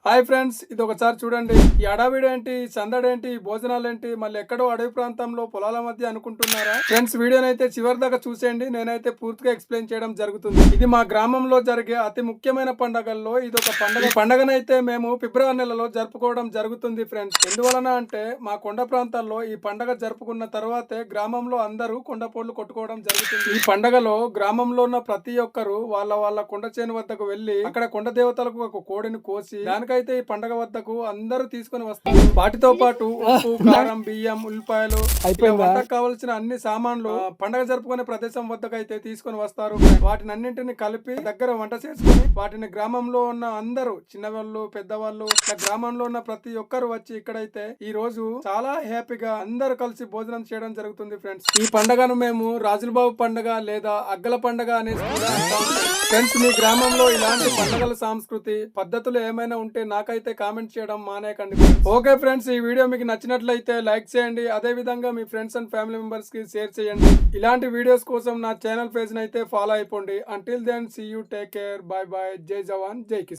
Hi friends, ఇది ఒకసారి చూడండి. ఈ అడవిడేంటి, సందడేంటి, భోజనాలేంటి, మళ్ళీ ఎక్కడో అడవి ప్రాంతంలో పొలాల మధ్య అనుకుంటున్నారా? ఫ్రెండ్స్, వీడియోనైతే చివరి దాకా చూసేయండి. నేనైతే పూర్తిగా ఎక్స్ప్లెయిన్ చేయడం జరుగుతుంది. ఇది మా గ్రామంలో జరిగే అతి ముఖ్యమైన పండగల్లో ఇది ఒక పండగ. పండగనైతే మేము ఫిబ్రవరి నెలలో జరుపుకోవడం జరుగుతుంది ఫ్రెండ్స్. ఎందువలన అంటే మా కొండ ప్రాంతాల్లో ఈ పండగ జరుపుకున్న తర్వాతే గ్రామంలో అందరూ కొండపోళ్లు కొట్టుకోవడం జరుగుతుంది. ఈ పండగలో గ్రామంలో ఉన్న ప్రతి ఒక్కరు వాళ్ళ కొండ చేను వద్దకు వెళ్లి అక్కడ కొండ దేవతలకు ఒక కోడిని కోసి దానికైతే ఈ పండగ వద్దకు అందరూ తీసుకొని వస్తారు. వాటితో పాటు ఉప్పు, కారం, బియ్యం, ఉల్లిపాయలు, వంటకు కావలసిన అన్ని సామాన్లు పండగ జరుపుకునే ప్రదేశం వద్దకైతే తీసుకొని వస్తారు. వాటిని అన్నింటిని కలిపి దగ్గర వంట చేసుకుని వాటిని గ్రామంలో ఉన్న అందరూ, చిన్నవాళ్ళు, పెద్దవాళ్ళు, గ్రామంలో ఉన్న ప్రతి ఒక్కరు వచ్చి ఇక్కడైతే ఈ రోజు చాలా హ్యాపీగా అందరూ కలిసి భోజనం చేయడం జరుగుతుంది ఫ్రెండ్స్. ఈ పండగను మేము రాజులబాబు పండగ లేదా అగ్గల పండగ అనేసి కూడా అంటాం. ఫ్రెండ్స్, మీ గ్రామంలో ఇలాంటి పండగల సంస్కృతి పద్ధతులు ఏమైనా ఉంటే నాకైతే కామెంట్ చేయడం మానేకండి. ఓకే ఫ్రెండ్స్, ఈ వీడియో మీకు నచ్చినట్లయితే లైక్ చేయండి. అదే విధంగా మీ ఫ్రెండ్స్ అండ్ ఫ్యామిలీ మెంబర్స్ కి షేర్ చేయండి. ఇలాంటి వీడియోస్ కోసం నా ఛానల్ పేజ్ అయితే ఫాలో అయిపోండి. Until then see you, take care, bye bye, జై జవాన్, జై కిసాన్.